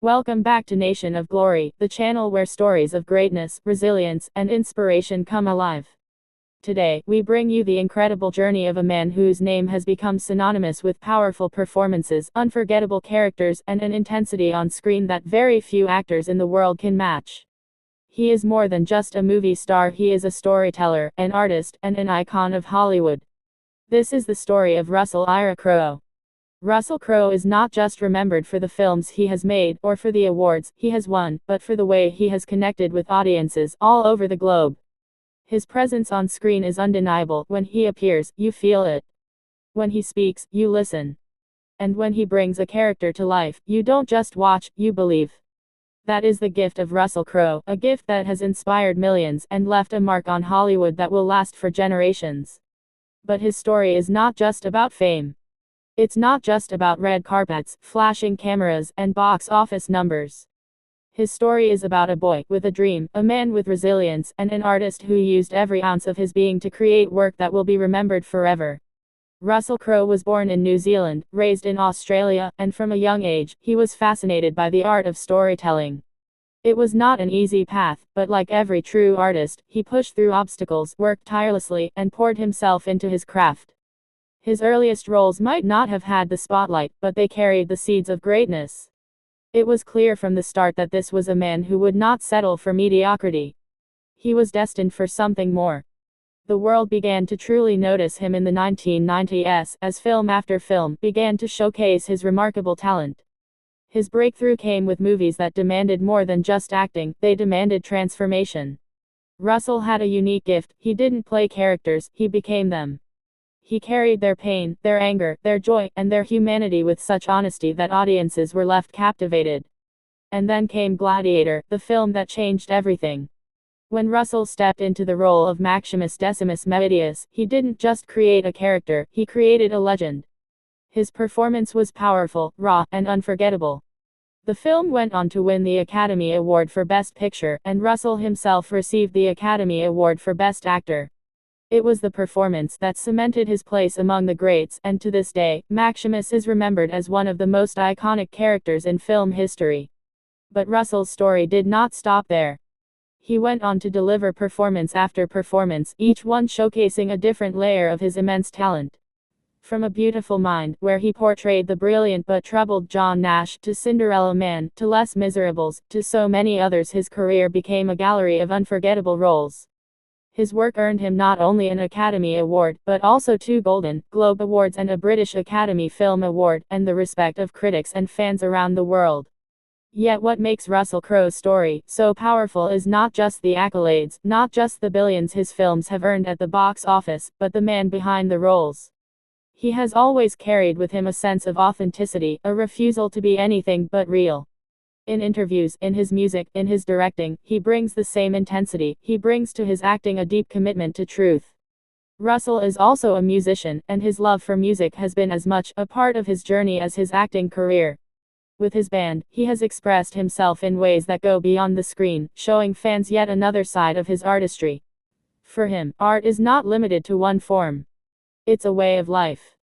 Welcome back to Nation of Glory, the channel where stories of greatness, resilience, and inspiration come alive. Today, we bring you the incredible journey of a man whose name has become synonymous with powerful performances, unforgettable characters, and an intensity on screen that very few actors in the world can match. He is more than just a movie star, he is a storyteller, an artist, and an icon of Hollywood. This is the story of Russell Ira Crowe. Russell Crowe is not just remembered for the films he has made, or for the awards he has won, but for the way he has connected with audiences all over the globe. His presence on screen is undeniable. When he appears, you feel it. When he speaks, you listen. And when he brings a character to life, you don't just watch, you believe. That is the gift of Russell Crowe, a gift that has inspired millions and left a mark on Hollywood that will last for generations. But his story is not just about fame. It's not just about red carpets, flashing cameras, and box office numbers. His story is about a boy with a dream, a man with resilience, and an artist who used every ounce of his being to create work that will be remembered forever. Russell Crowe was born in New Zealand, raised in Australia, and from a young age, he was fascinated by the art of storytelling. It was not an easy path, but like every true artist, he pushed through obstacles, worked tirelessly, and poured himself into his craft. His earliest roles might not have had the spotlight, but they carried the seeds of greatness. It was clear from the start that this was a man who would not settle for mediocrity. He was destined for something more. The world began to truly notice him in the 1990s, as film after film began to showcase his remarkable talent. His breakthrough came with movies that demanded more than just acting, they demanded transformation. Russell had a unique gift. He didn't play characters, he became them. He carried their pain, their anger, their joy, and their humanity with such honesty that audiences were left captivated. And then came Gladiator, the film that changed everything. When Russell stepped into the role of Maximus Decimus Meridius, he didn't just create a character, he created a legend. His performance was powerful, raw, and unforgettable. The film went on to win the Academy Award for Best Picture, and Russell himself received the Academy Award for Best Actor. It was the performance that cemented his place among the greats, and to this day, Maximus is remembered as one of the most iconic characters in film history. But Russell's story did not stop there. He went on to deliver performance after performance, each one showcasing a different layer of his immense talent. From A Beautiful Mind, where he portrayed the brilliant but troubled John Nash, to Cinderella Man, to Les Miserables, to so many others, his career became a gallery of unforgettable roles. His work earned him not only an Academy Award, but also 2 Golden Globe Awards and a British Academy Film Award, and the respect of critics and fans around the world. Yet what makes Russell Crowe's story so powerful is not just the accolades, not just the billions his films have earned at the box office, but the man behind the roles. He has always carried with him a sense of authenticity, a refusal to be anything but real. In interviews, in his music, in his directing, he brings the same intensity. He brings to his acting a deep commitment to truth. Russell is also a musician, and his love for music has been as much a part of his journey as his acting career. With his band, he has expressed himself in ways that go beyond the screen, showing fans yet another side of his artistry. For him, art is not limited to one form. It's a way of life.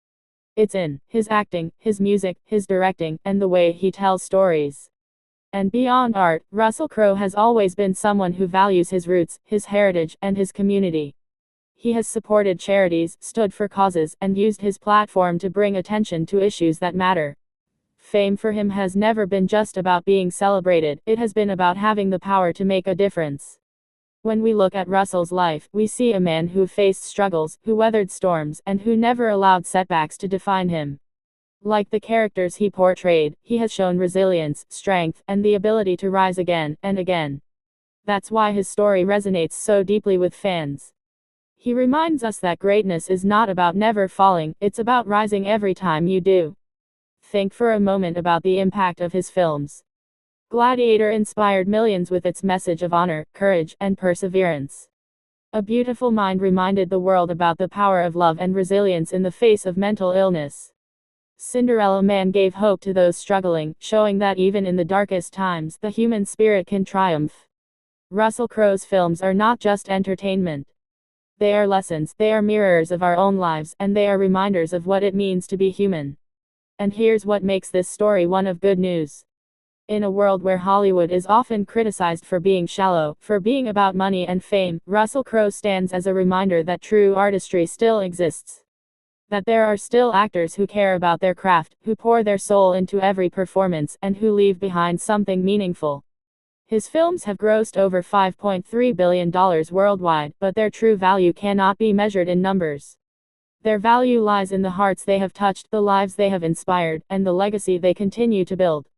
It's in his acting, his music, his directing, and the way he tells stories. And beyond art, Russell Crowe has always been someone who values his roots, his heritage, and his community. He has supported charities, stood for causes, and used his platform to bring attention to issues that matter. Fame for him has never been just about being celebrated, it has been about having the power to make a difference. When we look at Russell's life, we see a man who faced struggles, who weathered storms, and who never allowed setbacks to define him. Like the characters he portrayed, he has shown resilience, strength, and the ability to rise again and again. That's why his story resonates so deeply with fans. He reminds us that greatness is not about never falling, it's about rising every time you do. Think for a moment about the impact of his films. Gladiator inspired millions with its message of honor, courage, and perseverance. A Beautiful Mind reminded the world about the power of love and resilience in the face of mental illness. Cinderella Man gave hope to those struggling, showing that even in the darkest times, the human spirit can triumph. Russell Crowe's films are not just entertainment. They are lessons, they are mirrors of our own lives, and they are reminders of what it means to be human. And here's what makes this story one of good news. In a world where Hollywood is often criticized for being shallow, for being about money and fame, Russell Crowe stands as a reminder that true artistry still exists. That there are still actors who care about their craft, who pour their soul into every performance, and who leave behind something meaningful. His films have grossed over $5.3 billion worldwide, but their true value cannot be measured in numbers. Their value lies in the hearts they have touched, the lives they have inspired, and the legacy they continue to build.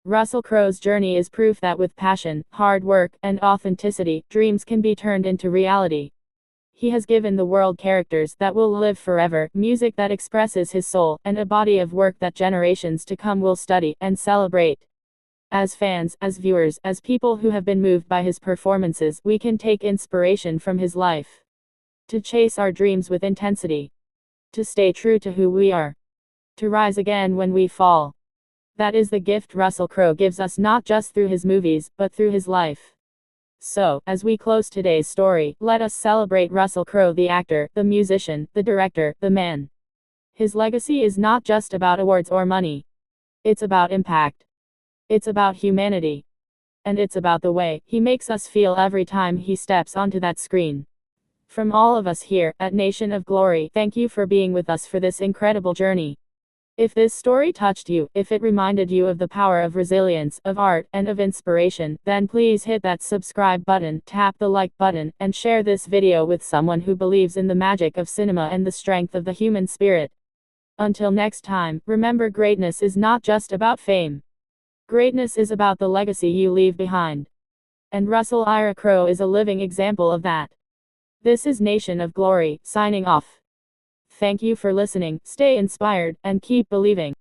Russell Crowe's journey is proof that with passion, hard work, and authenticity, dreams can be turned into reality. He has given the world characters that will live forever, music that expresses his soul, and a body of work that generations to come will study and celebrate. As fans, as viewers, as people who have been moved by his performances, we can take inspiration from his life. To chase our dreams with intensity. To stay true to who we are. To rise again when we fall. That is the gift Russell Crowe gives us, not just through his movies, but through his life. So, as we close today's story, let us celebrate Russell Crowe, the actor, the musician, the director, the man. His legacy is not just about awards or money. It's about impact. It's about humanity. And it's about the way he makes us feel every time he steps onto that screen. From all of us here at Nation of Glory, thank you for being with us for this incredible journey. If this story touched you, if it reminded you of the power of resilience, of art, and of inspiration, then please hit that subscribe button, tap the like button, and share this video with someone who believes in the magic of cinema and the strength of the human spirit. Until next time, remember, greatness is not just about fame. Greatness is about the legacy you leave behind. And Russell Ira Crowe is a living example of that. This is Nation of Glory, signing off. Thank you for listening, stay inspired, and keep believing.